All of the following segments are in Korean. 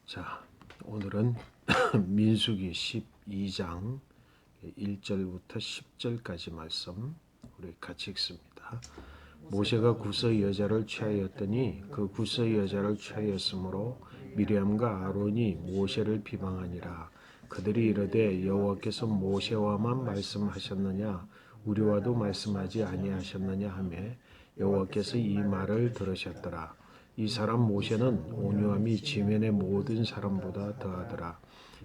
자, 오늘은 민수기 12장 1절부터 10절까지 말씀 우리 같이 읽습니다. 모세가 구스의 여자를 취하였더니 그 구스의 여자를 취하였으므로 미리암과 아론이 모세를 비방하니라. 그들이 이르되 여호와께서 모세와만 말씀하셨느냐 우리와도 말씀하지 아니하셨느냐 하며 여호와께서 이 말을 들으셨더라. 이 사람 모세는 온유함이 지면의 모든 사람보다 더하더라.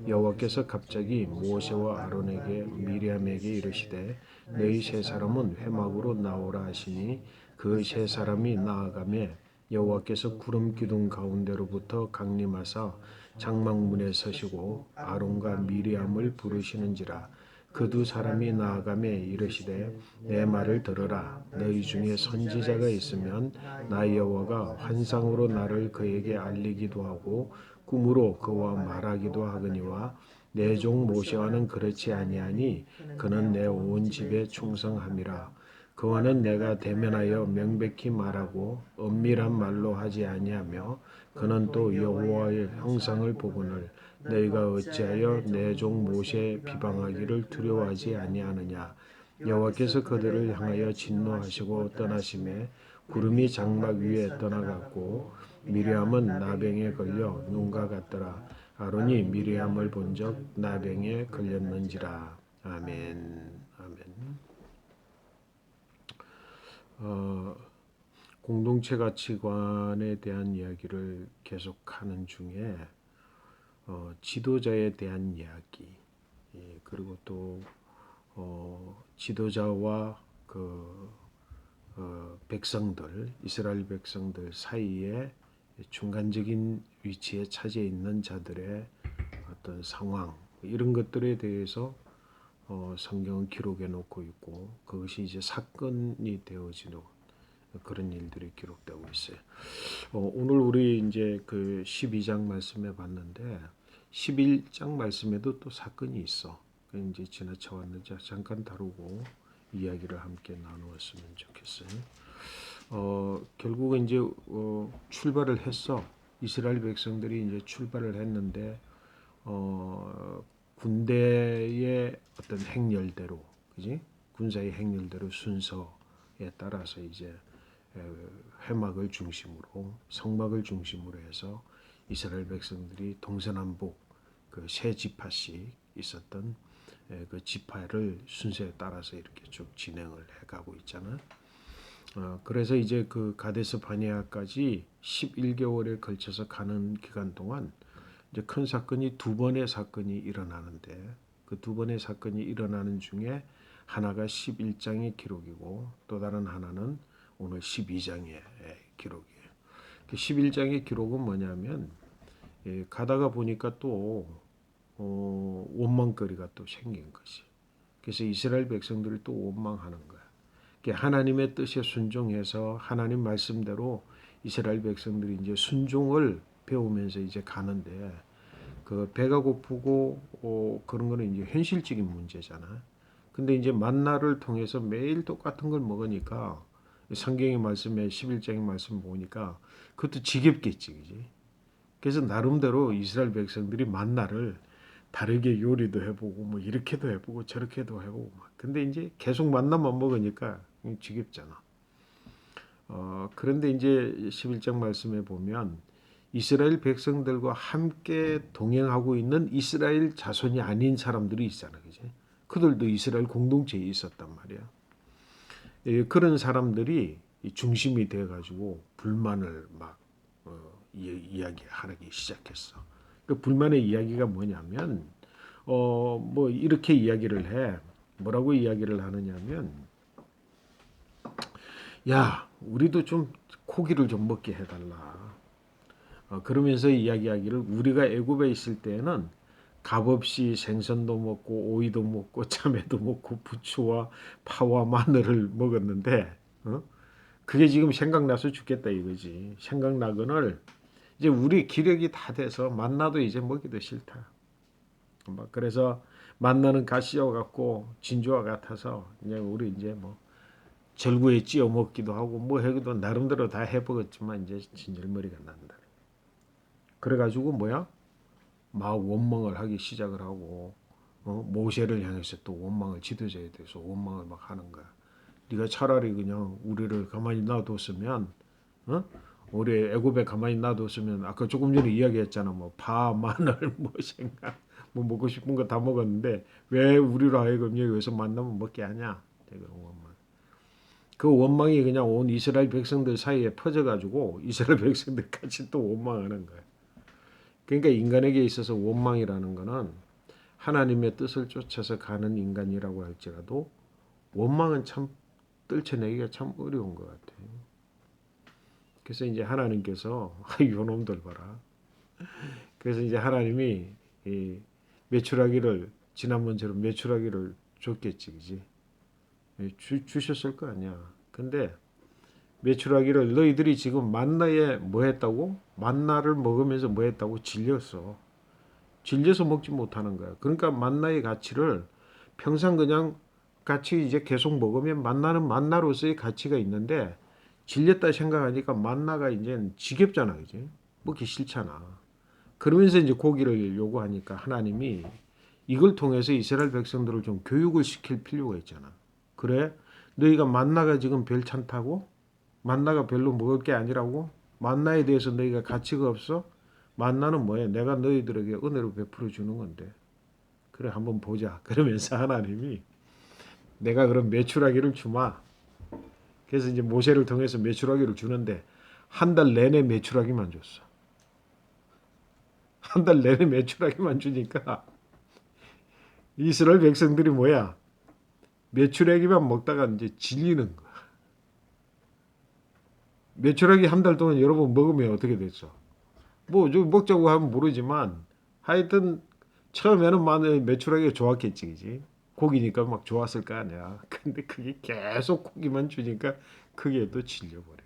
여호와께서 갑자기 모세와 아론에게 미리암에게 이르시되 너희 세 사람은 회막으로 나오라 하시니 그 세 사람이 나아가며 여호와께서 구름 기둥 가운데로부터 강림하사 장막문에 서시고 아론과 미리암을 부르시는지라. 그 두 사람이 나아가며 이르시되 내 말을 들으라. 너희 중에 선지자가 있으면 나 여호와가 환상으로 나를 그에게 알리기도 하고 꿈으로 그와 말하기도 하거니와 내 종 모세와는 그렇지 아니하니 그는 내 온 집에 충성함이라. 그와는 내가 대면하여 명백히 말하고 엄밀한 말로 하지 아니하며 그는 또 여호와의 형상을 보거늘 너희가 어찌하여 내 종 모세 비방하기를 두려워하지 아니하느냐. 여호와께서 그들을 향하여 진노하시고 떠나심에 구름이 장막 위에 떠나갔고 미리암은 나병에 걸려 눈과 같더라. 아론이 미리암을 본적 나병에 걸렸는지라. 아멘. 아멘. 공동체 가치관에 대한 이야기를 계속하는 중에 지도자에 대한 이야기, 그리고 또 지도자와 백성들, 이스라엘 백성들 사이에 중간적인 위치에 차지해 있는 자들의 어떤 상황, 이런 것들에 대해서 성경은 기록해 놓고 있고 그것이 이제 사건이 되어지는 그런 일들이 기록되고 있어요. 오늘 우리 이제 그 12장 말씀해 봤는데 11장 말씀에도 또 사건이 있어. 이제 지나쳐 왔는지 잠깐 다루고 이야기를 함께 나누었으면 좋겠어요. 결국은 이제 출발을 했어. 이스라엘 백성들이 이제 출발을 했는데 군대의 어떤 행렬대로, 그지? 군사의 행렬대로 순서에 따라서 이제 회막을 중심으로 성막을 중심으로 해서 이스라엘 백성들이 동서남북 그 세 지파씩 있었던 그 지파를 순서에 따라서 이렇게 쭉 진행을 해가고 있잖아. 그래서 이제 그 가데스 바네아까지 11개월에 걸쳐서 가는 기간 동안 이제 큰 사건이 두 번의 사건이 일어나는데 그 두 번의 사건이 일어나는 중에 하나가 11장의 기록이고 또 다른 하나는 오늘 12장의 기록이에요. 그 11장의 기록은 뭐냐면 가다가 보니까 또 원망거리가 또 생긴 것이. 그래서 이스라엘 백성들이 또 원망하는 거야. 하나님의 뜻에 순종해서 하나님 말씀대로 이스라엘 백성들이 이제 순종을 배우면서 이제 가는데 그 배가 고프고 그런 거는 이제 현실적인 문제잖아. 근데 이제 만나를 통해서 매일 똑같은 걸 먹으니까 성경의 말씀에 11장의 말씀 보니까 그것도 지겹겠지, 그지? 그래서 나름대로 이스라엘 백성들이 만나를 다르게 요리도 해보고 뭐 이렇게도 해보고 저렇게도 해보고 막. 근데 이제 계속 만나만 먹으니까 지겹잖아. 그런데 이제 11장 말씀에 보면 이스라엘 백성들과 함께 동행하고 있는 이스라엘 자손이 아닌 사람들이 있잖아, 그지? 그들도 이스라엘 공동체에 있었단 말이야. 그런 사람들이 중심이 돼가지고 불만을 막 이야기하기 시작했어. 그 불만의 이야기가 뭐냐면, 뭐 이렇게 이야기를 해. 뭐라고 이야기를 하느냐면, 야, 우리도 좀 고기를 좀 먹게 해달라. 그러면서 이야기하기를 우리가 애굽에 있을 때에는 값없이 생선도 먹고 오이도 먹고 참외도 먹고 부추와 파와 마늘을 먹었는데 그게 지금 생각나서 죽겠다 이거지. 생각나거늘 이제 우리 기력이 다 돼서 만나도 이제 먹기도 싫다. 그래서 만나는 가시와 같고 진주와 같아서 이제 우리 이제 뭐 절구에 찧어 먹기도 하고 뭐 해도 나름대로 다 해보겠지만 이제 진절머리가 난다. 그래가지고 뭐야? 막 원망을 하기 시작을 하고 모세를 향해서 또 원망을 지도자에 대해서 원망을 막 하는 거야. 네가 차라리 그냥 우리를 가만히 놔뒀으면 어? 우리 애굽에 가만히 놔뒀으면 아까 조금 전에 이야기했잖아. 뭐 파, 마늘, 뭐 생각, 뭐 먹고 싶은 거 다 먹었는데 왜 우리로 하여금 여기서 만나면 먹게 하냐? 그런 원망. 그 원망이 그냥 온 이스라엘 백성들 사이에 퍼져가지고 이스라엘 백성들까지 또 원망하는 거야. 그러니까 인간에게 있어서 원망이라는 거는 하나님의 뜻을 쫓아서 가는 인간이라고 할지라도 원망은 참 떨쳐내기가 참 어려운 것 같아요. 그래서 이제 하나님께서 요놈들 봐라. 그래서 이제 하나님이 이 메추라기를 지난번처럼 메추라기를 줬겠지, 그지? 주셨을 거 아니야. 근데 메추라기를 너희들이 지금 만나에 뭐 했다고? 만나를 먹으면서 뭐 했다고? 질렸어. 질려서 먹지 못하는 거야. 그러니까 만나의 가치를 평생 그냥 같이 이제 계속 먹으면 만나는 만나로서의 가치가 있는데 질렸다 생각하니까 만나가 이제 지겹잖아, 그지? 먹기 싫잖아. 그러면서 이제 고기를 요구하니까 하나님이 이걸 통해서 이스라엘 백성들을 좀 교육을 시킬 필요가 있잖아. 그래? 너희가 만나가 지금 별찮다고? 만나가 별로 먹을 게 아니라고? 만나에 대해서 너희가 가치가 없어? 만나는 뭐야? 내가 너희들에게 은혜로 베풀어 주는 건데. 그래 한번 보자. 그러면서 하나님이 내가 그럼 메추라기를 주마. 그래서 이제 모세를 통해서 메추라기를 주는데 한 달 내내 메추라기만 줬어. 한 달 내내 메추라기만 주니까 이스라엘 백성들이 뭐야? 메추라기만 먹다가 이제 질리는 거야. 메추라기 한 달 동안 여러분 먹으면 어떻게 됐어? 뭐 좀 먹자고 하면 모르지만 하여튼 처음에는 마늘 메추라기가 좋았겠지, 그지? 고기니까 막 좋았을 거 아니야. 근데 그게 계속 고기만 주니까 그게 또 질려버려.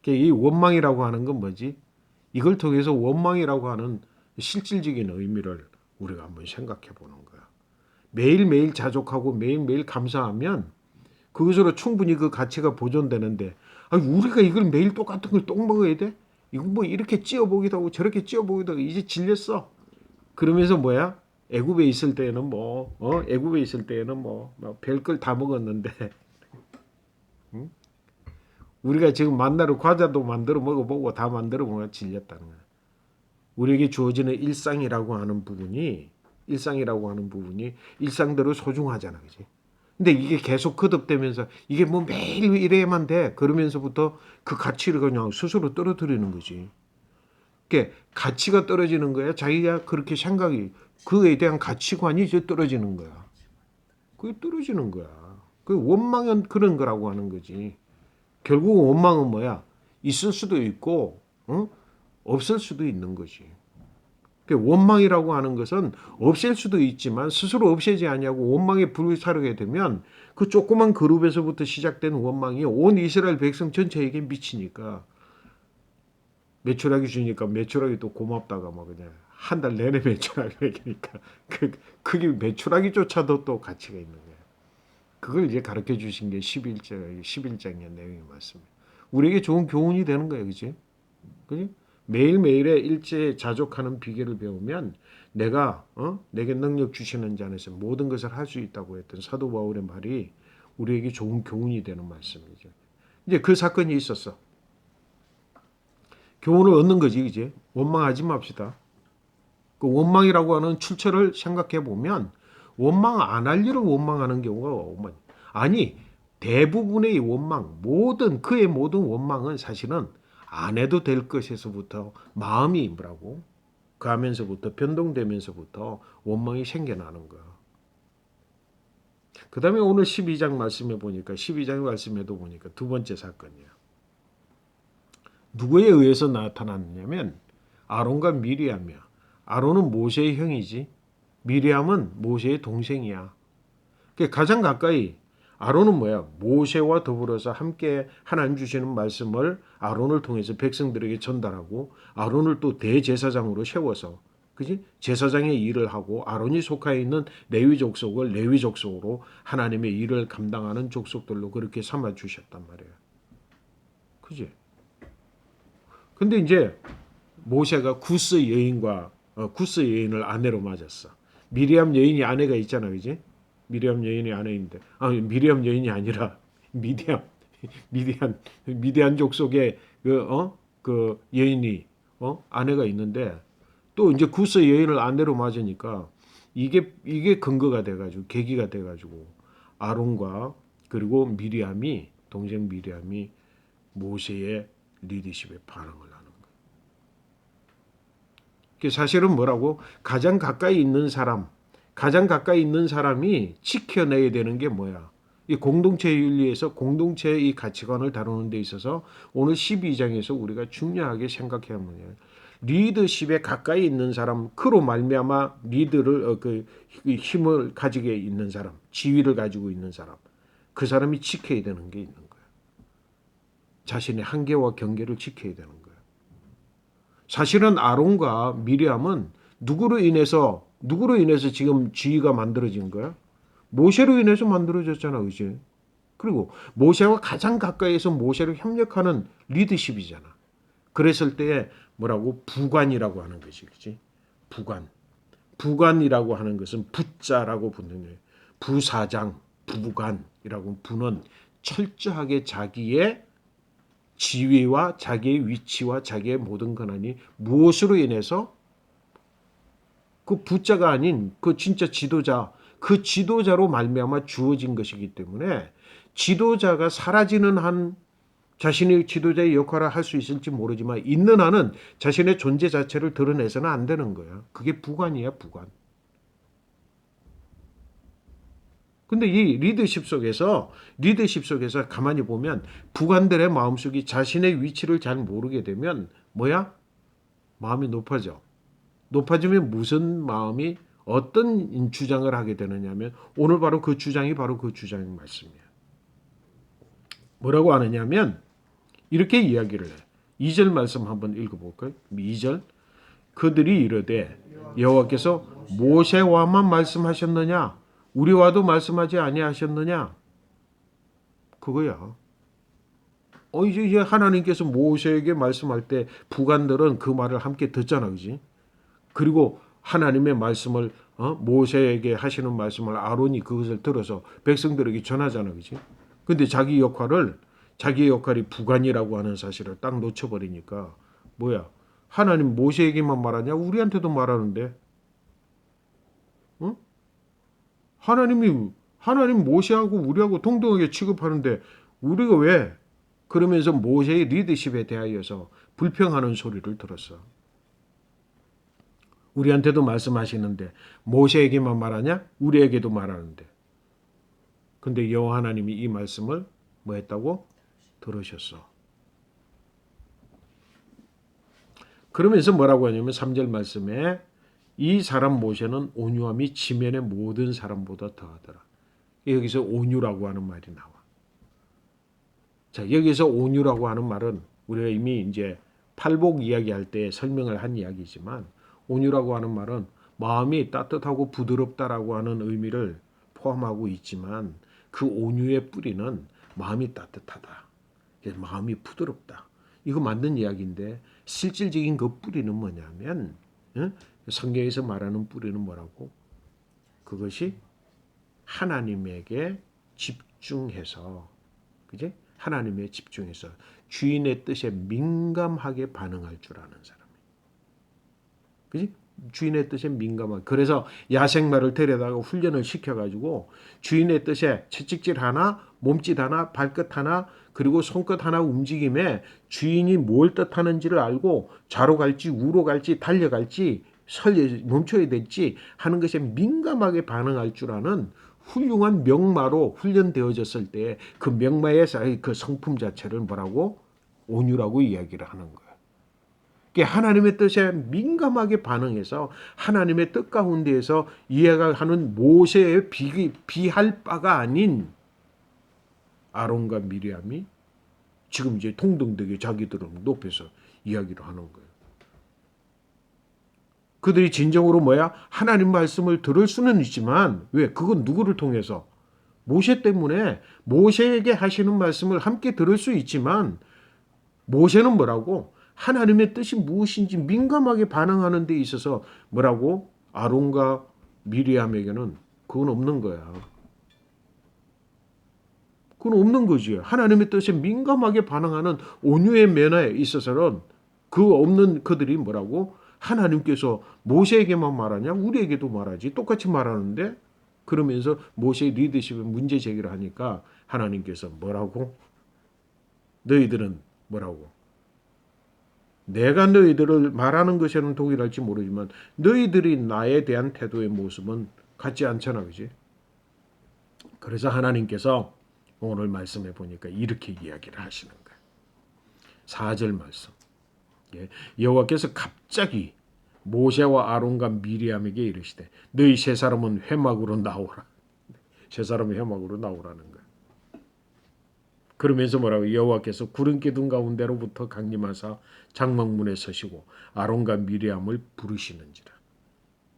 이 원망이라고 하는 건 뭐지? 이걸 통해서 원망이라고 하는 실질적인 의미를 우리가 한번 생각해 보는 거야. 매일매일 자족하고 매일매일 감사하면 그것으로 충분히 그 가치가 보존되는데 아니, 우리가 이걸 매일 똑같은 걸 똥 먹어야 돼? 이거 뭐 이렇게 찌어보기도 하고 저렇게 찌어보기도 하고 이제 질렸어. 그러면서 뭐야? 애굽에 있을 때는 뭐 애굽에 있을 때는 뭐 별걸 다 먹었는데 응? 우리가 지금 만나로 과자도 만들어 먹어보고 다 만들어 먹어 질렸다는 거야. 우리에게 주어지는 일상이라고 하는 부분이 일상대로 소중하잖아, 그지? 근데 이게 계속 거듭되면서 이게 뭐 매일 이래야만 돼. 그러면서부터 그 가치를 그냥 스스로 떨어뜨리는 거지. 그게 가치가 떨어지는 거야. 자기가 그렇게 생각이 그에 대한 가치관이 이제 떨어지는 거야. 그게 떨어지는 거야. 그 원망은 그런 거라고 하는 거지. 결국 원망은 뭐야? 있을 수도 있고, 없을 수도 있는 거지. 원망이라고 하는 것은 없앨 수도 있지만 스스로 없애지 않냐고 원망에 불사르게 되면 그 조그만 그룹에서부터 시작된 원망이 온 이스라엘 백성 전체에게 미치니까 메추라기 주니까 메추라기 또 고맙다가 뭐 그냥 한 달 내내 메추라기 먹이니까 그게 메추라기조차도 또 가치가 있는 거예요. 그걸 이제 가르쳐 주신 게 11장의 내용이 맞습니다. 우리에게 좋은 교훈이 되는 거예요. 그지? 그지? 매일매일의 일제에 자족하는 비결을 배우면 내가 내게 능력 주시는 자 안에서 모든 것을 할 수 있다고 했던 사도 바울의 말이 우리에게 좋은 교훈이 되는 말씀이죠. 이제 그 사건이 있었어. 교훈을 얻는 거지, 이제 원망하지 맙시다. 그 원망이라고 하는 출처를 생각해 보면 원망 안 할 일을 원망하는 경우가 아니 대부분의 원망, 그의 모든 원망은 사실은 안 해도 될 것에서부터 마음이 뭐라고 가면서부터 변동되면서부터 원망이 생겨나는 거야. 그 다음에 오늘 12장 말씀해 보니까 12장 말씀에도 보니까 두 번째 사건이야. 누구에 의해서 나타났냐면 아론과 미리암이야. 아론은 모세의 형이지. 미리암은 모세의 동생이야. 가장 가까이 아론은 뭐야? 모세와 더불어서 함께 하나님 주시는 말씀을 아론을 통해서 백성들에게 전달하고 아론을 또 대제사장으로 세워서 그지? 제사장의 일을 하고 아론이 속하여 있는 레위 족속을 레위 족속으로 하나님의 일을 감당하는 족속들로 그렇게 삼아 주셨단 말이에요. 그지? 근데 이제 모세가 구스 여인과 구스 여인을 아내로 맞았어. 미리암 여인이 아내가 있잖아, 그지? 미리암 여인이 아내인데, 미리암 여인이 아니라 미디안 미디안 족속의 그 여인이 아내가 있는데 또 이제 구스 여인을 아내로 맞으니까 이게 근거가 돼가지고 계기가 돼가지고 아론과 그리고 미리암이 동생 미리암이 모세의 리더십에 반응을 하는 거예요. 사실은 뭐라고 가장 가까이 있는 사람이 지켜내야 되는 게 뭐야? 이 공동체 윤리에서 공동체의 이 가치관을 다루는 데 있어서 오늘 12장에서 우리가 중요하게 생각해야 하는 거예요. 리더십에 가까이 있는 사람, 그로 말미암아 리더를 그 힘을 가지게 있는 사람, 지위를 가지고 있는 사람, 그 사람이 지켜야 되는 게 있는 거예요. 자신의 한계와 경계를 지켜야 되는 거예요. 사실은 아론과 미리암은 누구로 인해서 지금 지위가 만들어진 거야? 모세로 인해서 만들어졌잖아, 그지? 그리고 모세와 가장 가까이에서 모세를 협력하는 리더십이잖아. 그랬을 때 뭐라고 부관이라고 하는 것이, 그지? 부관이라고 하는 것은 부자라고 붙는 거예요. 부사장, 부관이라고 부는 철저하게 자기의 지위와 자기의 위치와 자기의 모든 권한이 무엇으로 인해서 그 부자가 아닌 그 진짜 지도자, 그 지도자로 말미암아 주어진 것이기 때문에 지도자가 사라지는 한 자신의 지도자의 역할을 할 수 있을지 모르지만 있는 한은 자신의 존재 자체를 드러내서는 안 되는 거야. 그게 부관이야, 부관. 근데 이 리더십 속에서 가만히 보면 부관들의 마음속이 자신의 위치를 잘 모르게 되면 뭐야? 마음이 높아져. 높아지면 무슨 마음이 어떤 주장을 하게 되느냐면 오늘 바로 그 주장이 주장의 말씀이에요. 뭐라고 하느냐면 이렇게 이야기를 해. 2절 말씀 한번 읽어볼까요? 2절. 그들이 이르되 여호와께서 모세와만 말씀하셨느냐? 우리와도 말씀하지 아니하셨느냐? 그거야. 이제 하나님께서 모세에게 말씀할 때 부관들은 그 말을 함께 듣잖아, 그지? 그리고 하나님의 말씀을 모세에게 하시는 말씀을 아론이 그것을 들어서 백성들에게 전하잖아, 그지? 근데 자기 역할이 부관이라고 하는 사실을 딱 놓쳐버리니까 뭐야? 하나님 모세에게만 말하냐? 우리한테도 말하는데, 응? 하나님 모세하고 우리하고 동등하게 취급하는데 우리가 왜 그러면서 모세의 리더십에 대하여서 불평하는 소리를 들었어. 우리한테도 말씀하시는데 모세에게만 말하냐? 우리에게도 말하는데. 근데 여호와 하나님이 이 말씀을 뭐 했다고? 들으셨어. 그러면서 뭐라고 하냐면 3절 말씀에 이 사람 모세는 온유함이 지면의 모든 사람보다 더하더라. 여기서 온유라고 하는 말이 나와. 자, 여기서 온유라고 하는 말은 우리가 이미 이제 팔복 이야기할 때 설명을 한 이야기지만 온유라고 하는 말은 마음이 따뜻하고 부드럽다라고 하는 의미를 포함하고 있지만 그 온유의 뿌리는 마음이 따뜻하다. 마음이 부드럽다. 이거 맞는 이야기인데 실질적인 그 뿌리는 뭐냐면 성경에서 말하는 뿌리는 뭐라고? 그것이 하나님에게 집중해서, 그지? 하나님에 집중해서 주인의 뜻에 민감하게 반응할 줄 아는 사람이. 그지? 주인의 뜻에 민감하게. 그래서 야생마를 데려다가 훈련을 시켜가지고 주인의 뜻에 채찍질 하나, 몸짓 하나, 발끝 하나, 그리고 손끝 하나 움직임에 주인이 뭘 뜻하는지를 알고 좌로 갈지 우로 갈지 달려갈지 멈춰야 될지 하는 것에 민감하게 반응할 줄 아는 훌륭한 명마로 훈련되어졌을 때 그 명마의 그 성품 자체를 뭐라고? 온유라고 이야기를 하는 거예요. 하나님의 뜻에 민감하게 반응해서 하나님의 뜻 가운데에서 이해가 하는 모세에 비할 바가 아닌 아론과 미리암이 지금 이제 동등되게 자기들을 높여서 이야기를 하는 거예요. 그들이 진정으로 뭐야? 하나님 말씀을 들을 수는 있지만 왜? 그건 누구를 통해서? 모세 때문에 모세에게 하시는 말씀을 함께 들을 수 있지만 모세는 뭐라고? 하나님의 뜻이 무엇인지 민감하게 반응하는 데 있어서 뭐라고? 아론과 미리암에게는 그건 없는 거야. 그건 없는 거지. 하나님의 뜻에 민감하게 반응하는 온유의 면에 있어서는 그 없는 그들이 뭐라고? 하나님께서 모세에게만 말하냐? 우리에게도 말하지. 똑같이 말하는데 그러면서 모세의 리더십에 문제 제기를 하니까 하나님께서 뭐라고? 너희들은 뭐라고? 내가 너희들을 말하는 것에는 동일할지 모르지만 너희들이 나에 대한 태도의 모습은 같지 않잖아. 그지? 그래서 하나님께서 오늘 말씀해 보니까 이렇게 이야기를 하시는 거예요. 4절 말씀. 여호와께서 갑자기 모세와 아론과 미리암에게 이르시되 너희 세 사람은 회막으로 나오라. 세 사람이 회막으로 나오라는 거예요. 그러면서 뭐라고? 여호와께서 구름 기둥 가운데로부터 강림하사 장막문에 서시고 아론과 미리암을 부르시는지라.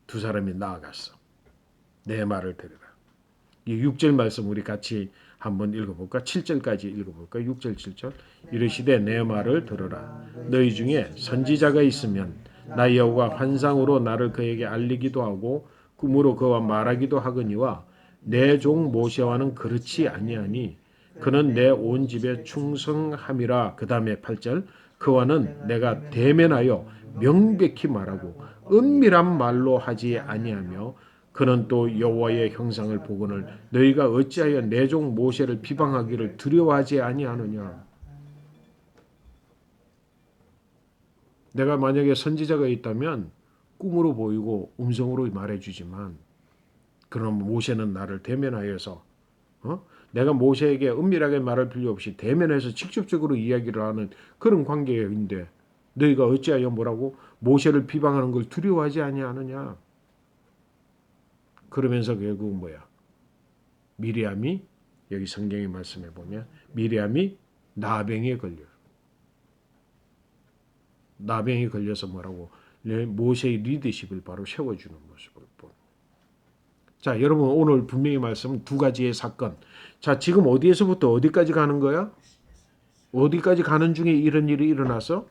두 사람이 나아갔어. 내 말을 들으라. 이 6절 말씀 우리 같이 한번 읽어볼까? 7절까지 읽어볼까? 6절 7절. 이르시되 내 말을 들으라. 너희 중에 선지자가 있으면 나 여호와 환상으로 나를 그에게 알리기도 하고 꿈으로 그와 말하기도 하거니와 내 종 모세와는 그렇지 아니하니 그는 내 온 집에 충성함이라. 그 다음에 8절. 그와는 내가 대면하여 명백히 말하고 은밀한 말로 하지 아니하며 그는 또 여호와의 형상을 보거늘 너희가 어찌하여 내 종 모세를 비방하기를 두려워하지 아니하느냐. 내가 만약에 선지자가 있다면 꿈으로 보이고 음성으로 말해주지만 그럼 모세는 나를 대면하여서 내가 모세에게 은밀하게 말할 필요 없이 대면해서 직접적으로 이야기를 하는 그런 관계인데 너희가 어찌하여 뭐라고? 모세를 비방하는 걸 두려워하지 아니하느냐. 그러면서 결국 뭐야? 미리암이 여기 성경의 말씀에 보면 미리암이 나병에 걸려요. 나병에 걸려서 뭐라고? 모세의 리더십을 바로 세워주는 모습을 봅니다. 자, 여러분 오늘 분명히 말씀은 두 가지의 사건. 자, 지금 어디에서부터 어디까지 가는 거야? 어디까지 가는 중에 이런 일이 일어났어?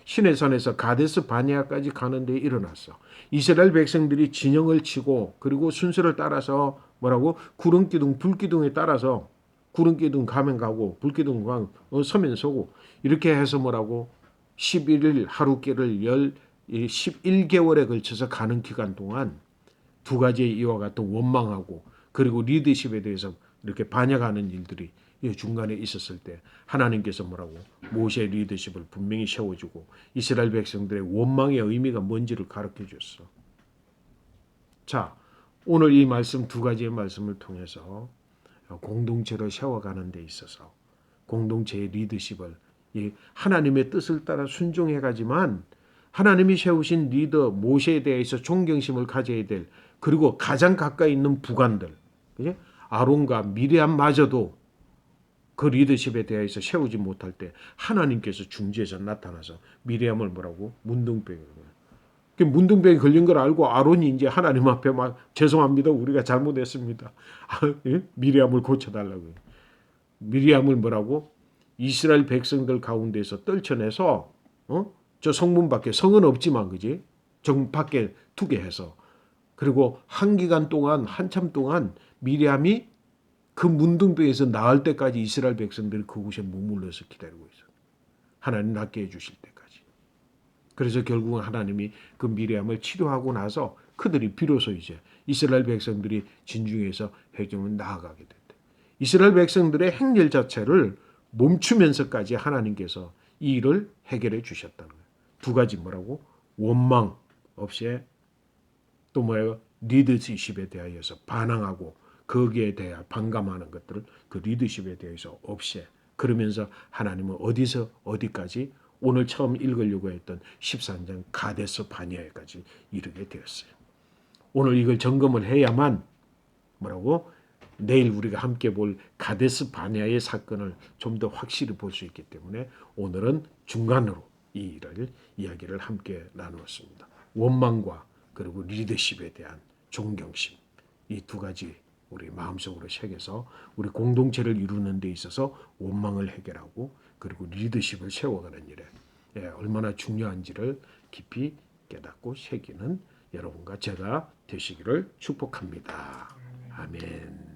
시내산에서 가데스 바네아까지 가는 데 일어났어. 이스라엘 백성들이 진영을 치고 그리고 순서를 따라서 뭐라고? 구름기둥, 불기둥에 따라서 구름기둥 가면 가고 불기둥 가면 서면 서고 이렇게 해서 뭐라고? 11일 하루길을 11개월에 걸쳐서 가는 기간 동안 두 가지의 이와 같은 원망하고 그리고 리더십에 대해서 이렇게 반역하는 일들이 중간에 있었을 때 하나님께서 뭐라고? 모세의 리더십을 분명히 세워주고 이스라엘 백성들의 원망의 의미가 뭔지를 가르쳐 줬어. 자, 오늘 이 말씀 두 가지의 말씀을 통해서 공동체를 세워가는 데 있어서 공동체의 리더십을 하나님의 뜻을 따라 순종해 가지만 하나님이 세우신 리더 모세에 대해서 존경심을 가져야 될 그리고 가장 가까이 있는 부관들 그치? 아론과 미리암마저도 그 리더십에 대해서 세우지 못할 때 하나님께서 중지에서 나타나서 미리암을 뭐라고? 문둥병에 문둥병에 걸린 걸 알고 아론이 이제 하나님 앞에 막 죄송합니다. 우리가 잘못했습니다. 미리암을 고쳐달라고요. 미리암을 뭐라고? 이스라엘 백성들 가운데서 떨쳐내서 저 성문 밖에 성은 없지만 그지? 정 밖에 두게 해서 그리고 한 기간 동안 한참 동안 미리암이 그 문둥병에서 나을 때까지 이스라엘 백성들이 그곳에 머물러서 기다리고 있어요. 하나님 낫게 해주실 때까지. 그래서 결국은 하나님이 그 미리암을 치료하고 나서 그들이 비로소 이제 이스라엘 백성들이 진중에서 회개문 나아가게 됐대. 이스라엘 백성들의 행렬 자체를 멈추면서까지 하나님께서 이 일을 해결해 주셨다는 거예요. 두 가지 뭐라고? 원망 없이 또 뭐예요? 리더십에 대하여서 반항하고 거기에 대해 반감하는 것들을 그 리더십에 대해서 없애 그러면서 하나님은 어디서 어디까지 오늘 처음 읽으려고 했던 13장 가데스 바네아까지 이르게 되었어요. 오늘 이걸 점검을 해야만 뭐라고? 내일 우리가 함께 볼 가데스 바네아의 사건을 좀 더 확실히 볼 수 있기 때문에 오늘은 중간으로 이 일을 이야기를 함께 나누었습니다. 원망과 그리고 리더십에 대한 존경심 이 두 가지 우리 마음속으로 새겨서 우리 공동체를 이루는 데 있어서 원망을 해결하고 그리고 리더십을 세워가는 일에 얼마나 중요한지를 깊이 깨닫고 새기는 여러분과 제가 되시기를 축복합니다. 아멘.